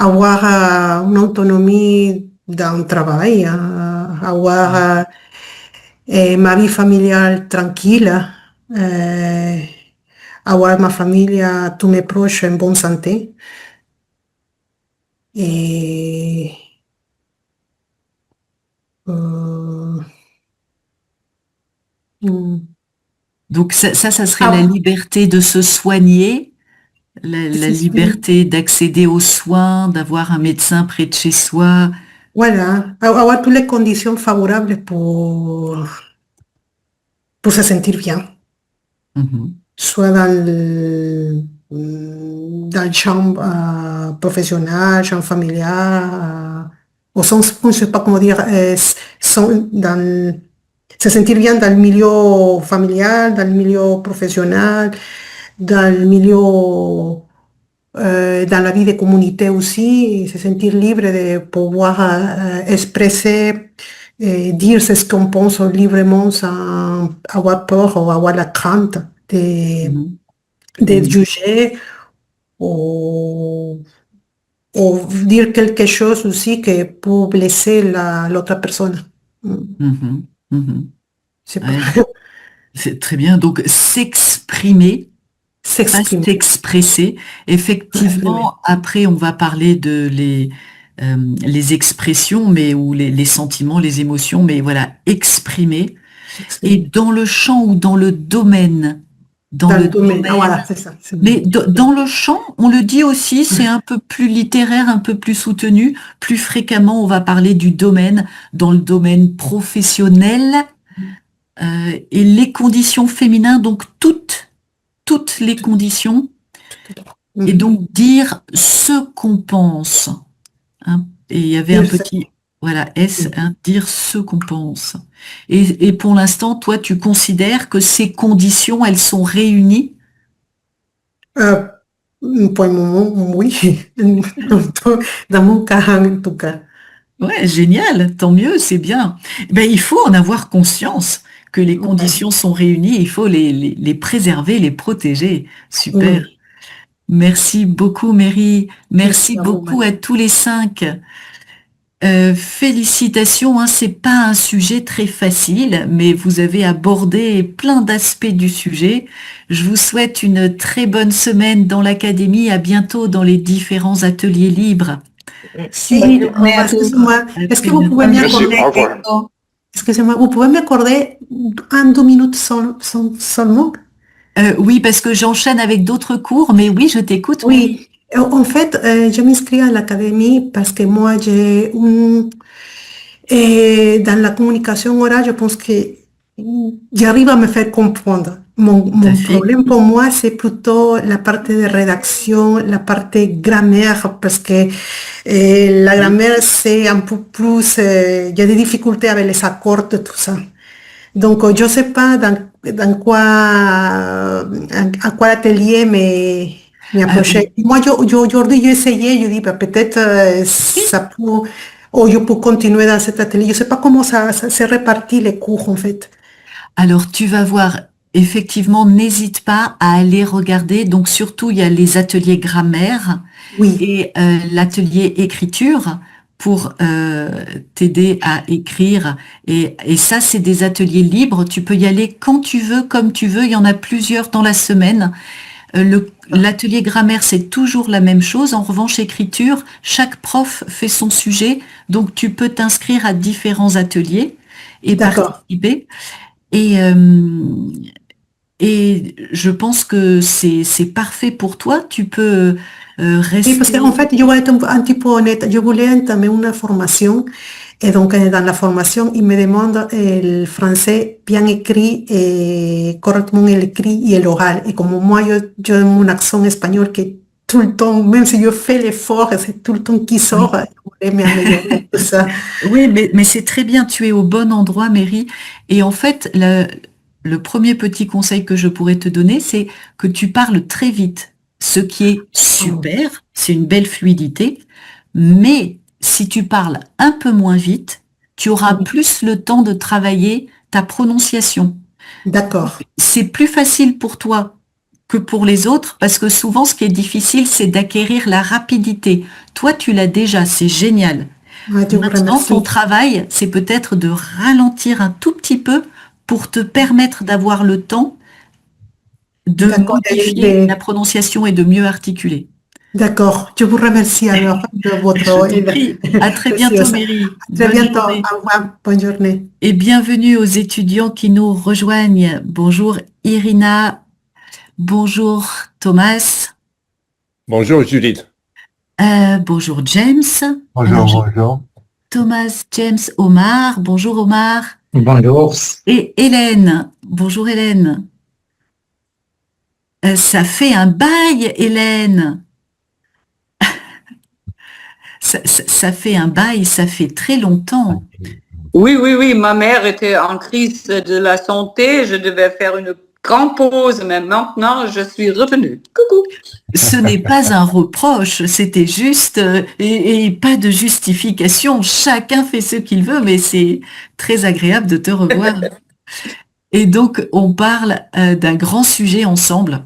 avoir une autonomie dans le travail, avoir ma vie familiale tranquille, euh, avoir ma famille, tous mes proches en bonne santé. Et euh, mm, Donc ça serait la ah, liberté de se soigner, la c'est- c'est- liberté d'accéder aux soins, d'avoir un médecin près de chez soi. voilà, avoir toutes les conditions favorables pour se sentir bien, Mhm. soit dans le champ professionnel, champ familial, au sens, je ne sais pas comment dire, se sentir bien dans le milieu familial, dans le milieu professionnel, dans le milieu, dans la vie de communauté aussi, et se sentir libre de pouvoir expresser, dire ce qu'on pense librement sans avoir peur ou avoir la crainte Mhm. de Mhm. juger ou, ou dire quelque chose aussi qui peut blesser l'autre personne. Mm. Mhm. Mhm. C'est pas Ouais, c'est très bien. Donc s'exprimer, pas s'exprimer, s'expresser. exprimer, Effectivement, après on va parler de les expressions, mais ou les sentiments, les émotions, mais voilà, exprimer. Et s'exprimer. dans le champ ou dans Dans le le domaine, ah voilà, domaine, c'est ça. mais dans le champ, on le dit aussi, c'est un peu plus littéraire, un peu plus soutenu. Plus fréquemment, on va parler du domaine, dans le domaine professionnel, et les conditions féminines, donc toutes les conditions, et Mhm. donc dire ce qu'on pense, hein. Et il y avait un Dire ça. petit, voilà, S, hein, dire ce qu'on pense. Et pour l'instant, toi, tu considères que ces conditions, elles sont réunies? Euh, pour le moment, oui. Dans mon cas, en tout cas. Ouais, génial, tant mieux, c'est bien. Ben, il faut en avoir conscience que les Ouais. conditions sont réunies, il faut les préserver, les protéger. Super. Oui. Merci beaucoup, Mary. Merci Merci à vous, beaucoup Marie. à tous les cinq. Félicitations, hein, c'est pas un sujet très facile, mais vous avez abordé plein d'aspects du sujet. Je vous souhaite une très bonne semaine dans l'académie. À bientôt dans les différents ateliers libres. Bonne Merci, journée à tous. Excusez-moi, À est-ce que très vous bientôt. pouvez bonne Merci, m'accorder, au journée, revoir. excusez-moi, vous pouvez m'accorder un, 2 minutes seulement? Oui, parce que j'enchaîne avec d'autres cours, mais oui, je t'écoute, Mary. Oui, en fait, je m'inscris à l'académie parce que moi, dans la communication orale, je pense que j'arrive à me faire comprendre. Tout à Mon fait. problème pour moi, c'est plutôt la partie de rédaction, la partie grammaire, parce que la Oui. grammaire, c'est un peu plus, il y a des difficultés avec les accords, tout ça. Donc, je ne sais pas dans quoi, à quoi atelier me Oui. approcher. Moi, aujourd'hui, j'ai essayé, je dis, bah, peut-être Oui. ça peut, ou je peux continuer dans cet atelier. Je ne sais pas comment ça se répartit les cours, en fait. Alors, tu vas voir, effectivement, n'hésite pas à aller regarder. Donc, surtout, il y a les ateliers grammaire Oui, et l'atelier écriture pour t'aider à écrire. Et ça, c'est des ateliers libres. Tu peux y aller quand tu veux, comme tu veux. Il y en a plusieurs dans la semaine. L'atelier grammaire, c'est toujours la même chose. En revanche, écriture, chaque prof fait son sujet. Donc, tu peux t'inscrire à différents ateliers et d'accord. participer. Et, et je pense que c'est parfait pour toi. Tu peux Oui, parce qu'en rester. fait, je voulais être un petit peu honnête. Je voulais entamer une formation. Et donc, dans la formation, ils me demandent le français bien écrit et correctement écrit et l'oral. Et comme moi, j'ai mon accent espagnol qui est tout le temps, même si je fais l'effort, c'est tout le temps qui sort, Oui, je voulais m'améliorer tout ça. oui, mais c'est très bien. Tu es au bon endroit, Mary. Et en fait, le premier petit conseil que je pourrais te donner, c'est que tu parles très vite, ce qui est super. C'est une belle fluidité. Mais si tu parles un peu moins vite, tu auras Oui, plus le temps de travailler ta prononciation. d'accord. C'est plus facile pour toi que pour les autres, parce que souvent, ce qui est difficile, c'est d'acquérir la rapidité. Toi, tu l'as déjà, c'est génial. Ah, Dieu vous Maintenant, ton remercie. travail, c'est peut-être de ralentir un tout petit peu pour te permettre d'avoir le temps de D'accord. modifier la prononciation et de mieux articuler. D'accord. Je vous remercie alors de Je votre t'en aide prie. À très bientôt, précieuse. À Mary. très Bonne bientôt. journée. Au revoir. Bonne journée. Et bienvenue aux étudiants qui nous rejoignent. Bonjour Irina. Bonjour Thomas. Bonjour Judith. Bonjour James. Alors, Bonjour, bonjour. Thomas, James, Omar. Bonjour Omar. Bonjour. Et Hélène. Bonjour Hélène. Ça fait un bail, Hélène. Ça fait un bail, ça fait très longtemps. Oui, ma mère était en crise de la santé, je devais faire une grande pause, mais maintenant je suis revenue. Coucou. Ce n'est pas un reproche, c'était juste, et pas de justification. Chacun fait ce qu'il veut, mais c'est très agréable de te revoir. Et donc, on parle d'un grand sujet ensemble,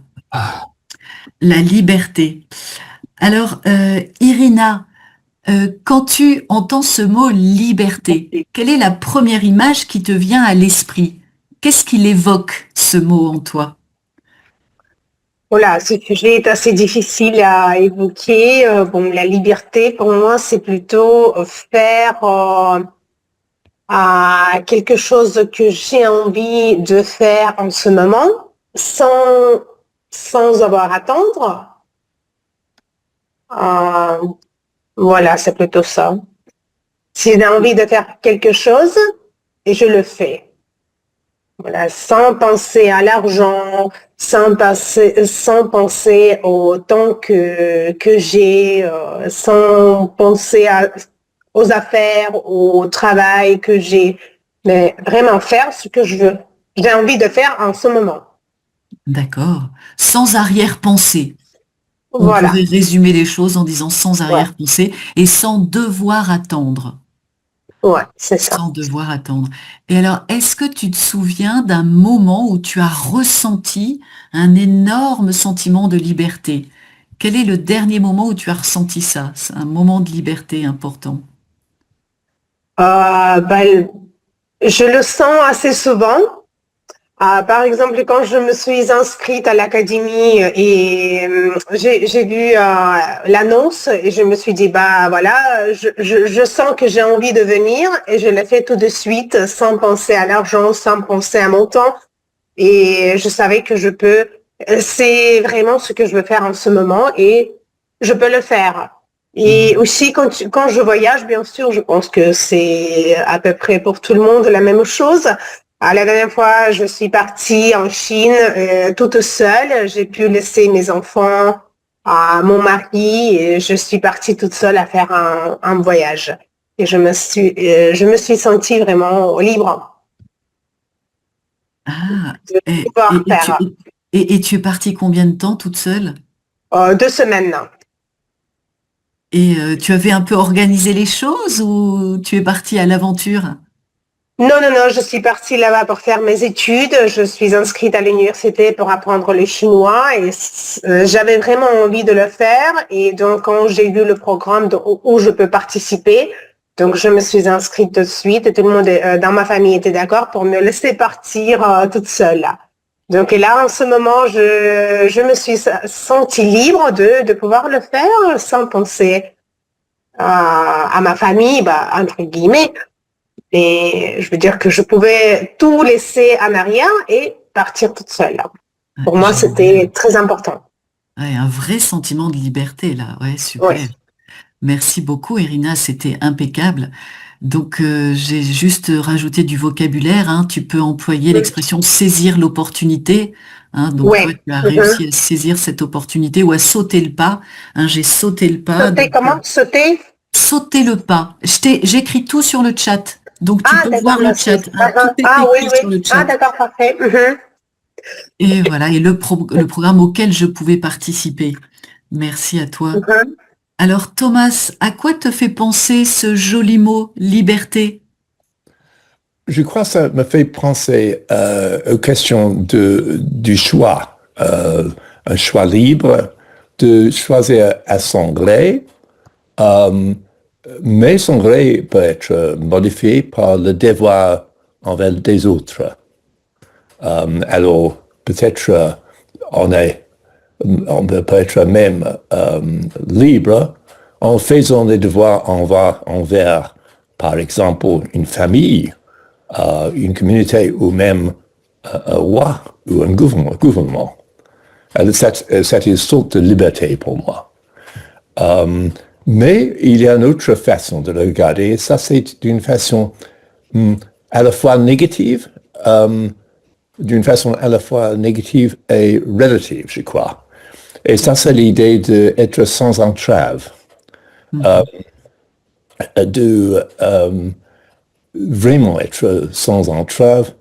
la liberté. Alors, Irina, quand tu entends ce mot liberté, quelle est la première image qui te vient à l'esprit? Qu'est-ce qu'il évoque, ce mot, en toi? Voilà, ce sujet est assez difficile à évoquer. Bon, la liberté, pour moi, c'est plutôt faire quelque chose que j'ai envie de faire en ce moment, sans avoir à attendre. Voilà, c'est plutôt ça. Si j'ai envie de faire quelque chose, et je le fais. Voilà, sans penser à l'argent, sans penser au temps que j'ai, sans penser aux affaires, au travail que j'ai, mais vraiment faire ce que j'ai envie de faire en ce moment. D'accord. Sans arrière-pensée. On Voilà. pourrait résumer les choses en disant sans arrière-pensée et sans devoir attendre. Ouais, c'est ça. Sans devoir attendre. Et alors, est-ce que tu te souviens d'un moment où tu as ressenti un énorme sentiment de liberté? Quel est le dernier moment où tu as ressenti ça? C'est un moment de liberté important. Je le sens assez souvent. Par exemple, quand je me suis inscrite à l'académie et j'ai vu l'annonce et je me suis dit, bah voilà, je sens que j'ai envie de venir et je l'ai fait tout de suite sans penser à l'argent, sans penser à mon temps. Et je savais que c'est vraiment ce que je veux faire en ce moment et je peux le faire. Et aussi, quand je voyage, bien sûr, je pense que c'est à peu près pour tout le monde la même chose. La dernière fois, je suis partie en Chine toute seule. J'ai pu laisser mes enfants à mon mari et je suis partie toute seule à faire un voyage. Et je me suis sentie vraiment libre de pouvoir faire. Et tu es partie combien de temps toute seule? 2 semaines. Et tu avais un peu organisé les choses ou tu es partie à l'aventure? Non, je suis partie là-bas pour faire mes études. Je suis inscrite à l'université pour apprendre le chinois et j'avais vraiment envie de le faire. Et donc, quand j'ai vu le programme où je peux participer, donc je me suis inscrite tout de suite et tout le monde dans ma famille était d'accord pour me laisser partir toute seule là. Donc et là, en ce moment, je me suis sentie libre de pouvoir le faire sans penser à ma famille, bah, entre guillemets. Et je veux dire que je pouvais tout laisser en arrière et partir toute seule. Pour moi, c'était très important. Ouais, un vrai sentiment de liberté, là. Ouais, super. Ouais. Merci beaucoup, Irina, c'était impeccable. Donc, j'ai juste rajouté du vocabulaire, hein. Tu peux employer l'expression saisir l'opportunité, hein. Donc, Ouais. toi, tu as réussi à saisir cette opportunité ou à sauter le pas, hein. J'ai sauté le pas. Sauter Donc, comment? Sauter? sauter le pas. J'écris tout sur le chat. Donc, tu peux voir le merci. chat, hein. Tout est Oui. écrit sur le chat. D'accord, parfait. Et voilà, et le programme auquel je pouvais participer. Merci à toi. Alors Thomas, à quoi te fait penser ce joli mot liberté? Je crois que ça me fait penser aux questions du choix. un choix libre de choisir à son gré, mais son gré peut être modifié par le devoir envers des autres. Alors, peut-être on peut être même libre en faisant les devoirs envers, par exemple, une famille, une communauté ou même un roi ou un gouvernement. Alors, c'est une sorte de liberté pour moi. Mais il y a une autre façon de le regarder, et ça c'est d'une façon à la fois négative, d'une façon à la fois négative et relative, je crois. Et ça, c'est l'idée d'être sans entrave, de vraiment être sans entrave.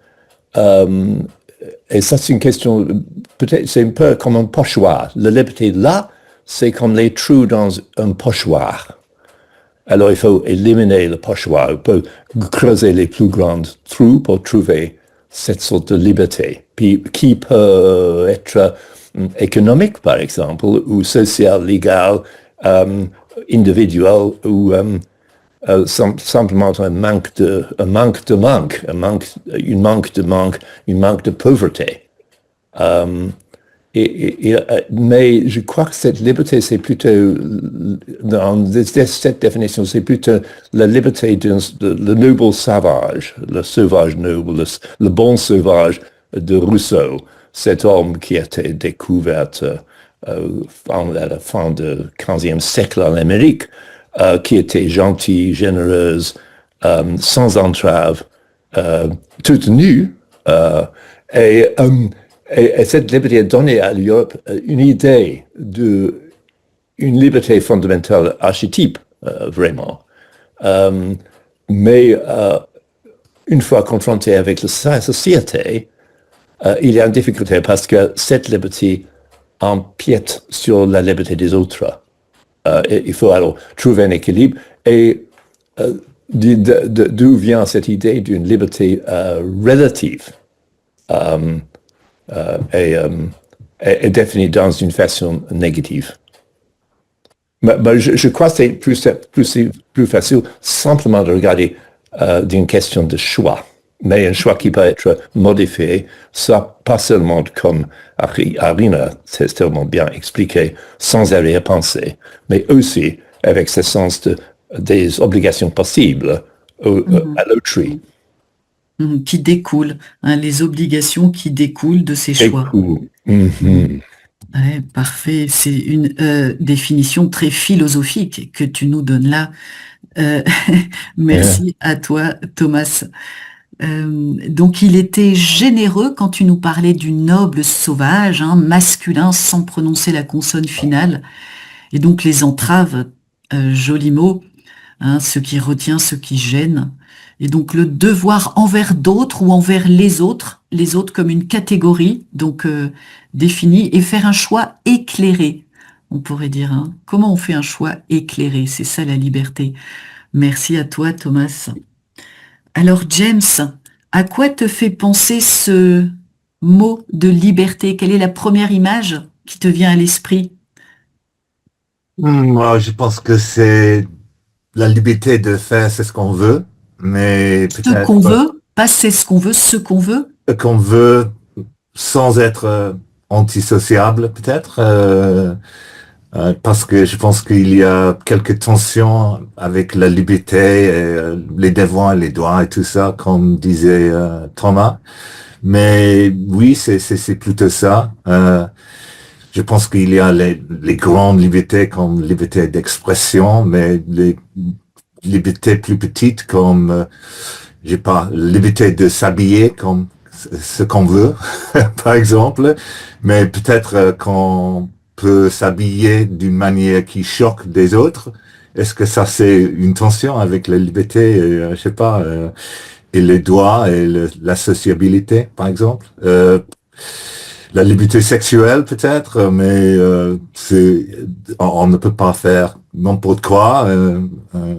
Et ça, c'est une question, peut-être, c'est un peu comme un pochoir. La liberté là, c'est comme les trous dans un pochoir. Alors, il faut éliminer le pochoir. On peut creuser les plus grands trous pour trouver cette sorte de liberté, puis qui peut être économique, par exemple, ou social, légal, individuel, ou simplement un manque de pauvreté. Mais je crois que cette liberté, c'est plutôt, dans cette définition, c'est plutôt la liberté le noble sauvage, le sauvage noble, le bon sauvage de Rousseau, cet homme qui a été découvert à la fin du XVe siècle en Amérique, qui était gentil, généreuse, sans entrave, toute nue, et cette liberté a donné à l'Europe une idée d'une liberté fondamentale archétype, vraiment. Mais une fois confronté avec la société, il y a une difficulté parce que cette liberté empiète sur la liberté des autres. Il faut alors trouver un équilibre. Et d'où vient cette idée d'une liberté relative est définie dans une façon négative. Mais je crois que c'est plus facile simplement de regarder d'une question de choix, mais un choix qui peut être modifié, ça pas seulement comme Arina s'est tellement bien expliqué, sans arrière-pensée, mais aussi avec ce sens des obligations possibles à l'autrui. Qui découlent, hein, les obligations qui découlent de ces choix. Ouais, parfait, c'est une définition très philosophique que tu nous donnes là. Merci à toi, Thomas. Donc il était généreux quand tu nous parlais du noble sauvage, hein, masculin sans prononcer la consonne finale. Et donc les entraves, joli mot, hein, ce qui retient, ce qui gêne. Et donc le devoir envers d'autres ou envers les autres comme une catégorie, donc définie, et faire un choix éclairé, on pourrait dire. Hein. Comment on fait un choix éclairé? C'est ça la liberté. Merci à toi, Thomas. Alors James, à quoi te fait penser ce mot de liberté? Quelle est la première image qui te vient à l'esprit? Moi, je pense que c'est la liberté de faire ce qu'on veut, mais Ce peut-être qu'on veut, pas c'est ce qu'on veut, ce qu'on veut. ce qu'on veut sans être antisociable, peut-être. Parce que je pense qu'il y a quelques tensions avec la liberté, et, les devoirs, les droits et tout ça, comme disait Thomas. Mais oui, c'est plutôt ça. Je pense qu'il y a les grandes libertés comme liberté d'expression, mais les libertés plus petites comme, je sais pas, liberté de s'habiller comme ce qu'on veut, par exemple. Mais peut-être qu'on peut s'habiller d'une manière qui choque des autres. Est-ce que ça c'est une tension avec la liberté, je sais pas, et les droits et la sociabilité, par exemple? La liberté sexuelle peut-être, mais on ne peut pas faire n'importe quoi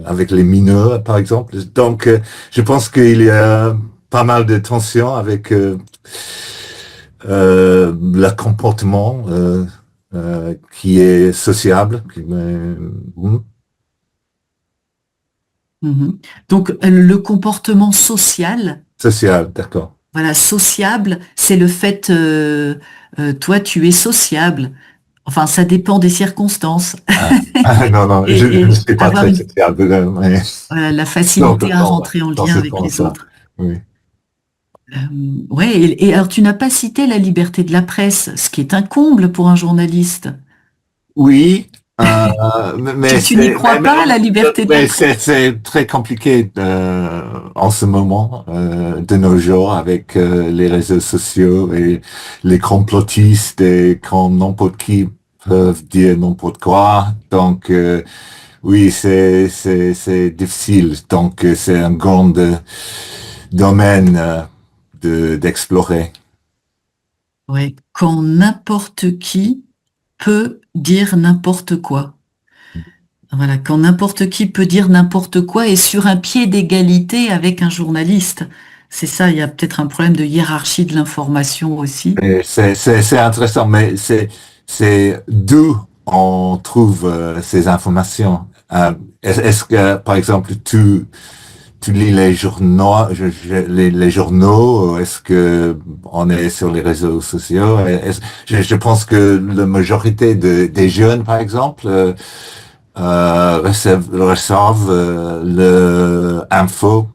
avec les mineurs, par exemple. Donc, je pense qu'il y a pas mal de tensions avec le comportement qui est sociable. Donc, le comportement social, Social, d'accord. voilà, sociable, c'est le fait, toi, tu es sociable. Enfin, ça dépend des circonstances. Non, Et, je ne et suis pas avoir très sociable, mais voilà, la facilité à rentrer en dans lien ce avec les sens-là. autres. Oui. Ouais, et alors tu n'as pas cité la liberté de la presse, ce qui est un comble pour un journaliste. Oui, mais Tu n'y crois pas à la liberté de la presse? c'est très compliqué en ce moment, de nos jours, avec les réseaux sociaux et les complotistes et quand n'importe qui peuvent dire n'importe quoi. Donc, oui, c'est difficile. Donc, c'est un grand domaine d'explorer. Ouais, quand n'importe qui peut dire n'importe quoi. Voilà, quand n'importe qui peut dire n'importe quoi et sur un pied d'égalité avec un journaliste. C'est ça, il y a peut-être un problème de hiérarchie de l'information aussi. Et c'est intéressant, mais c'est d'où on trouve ces informations. Est-ce que, par exemple, tu lis les journaux, les journaux, est-ce que on est sur les réseaux sociaux? Je pense que la majorité des jeunes, par exemple, reçoivent le info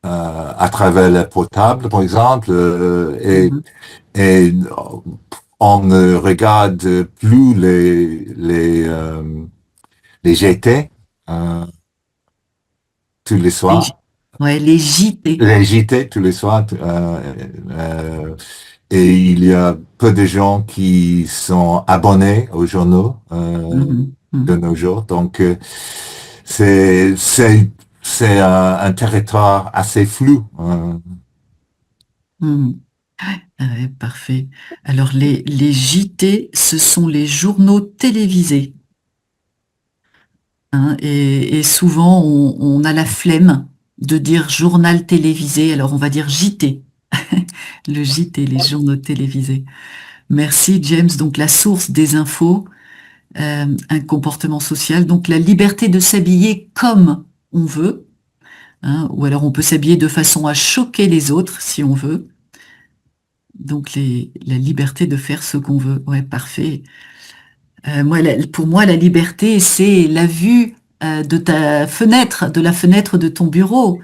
à travers le portable, par exemple, Mhm. et on ne regarde plus les GT tous les Les, soirs. ouais, les JT. Les JT tous les soirs. Et il y a peu de gens qui sont abonnés aux journaux Mhm. de Mhm. nos jours. Donc, c'est c'est un territoire assez flou. Mhm. Ah ouais, parfait. Alors, les JT, ce sont les journaux télévisés. Hein, et souvent, on a la flemme de dire journal télévisé, alors on va dire JT. Le JT, les journaux télévisés. Merci, James. Donc, la source des infos, un comportement social. Donc, la liberté de s'habiller comme on veut, hein, ou alors on peut s'habiller de façon à choquer les autres si on veut. Donc, la liberté de faire ce qu'on veut. Ouais, parfait. Pour moi, la liberté, c'est la vue de ta fenêtre, de la fenêtre de ton bureau.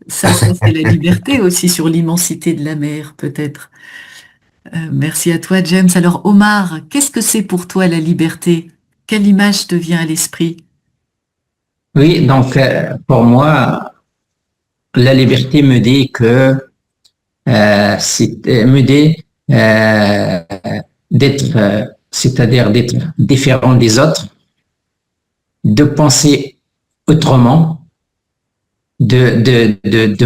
Ça, c'est la liberté aussi sur l'immensité de la mer, peut-être. Merci à toi, James. Alors, Omar, qu'est-ce que c'est pour toi la liberté? Quelle image te vient à l'esprit? Oui, donc pour moi, la liberté me dit que me dit euh, d'être, c'est-à-dire d'être différent des autres, de penser autrement, de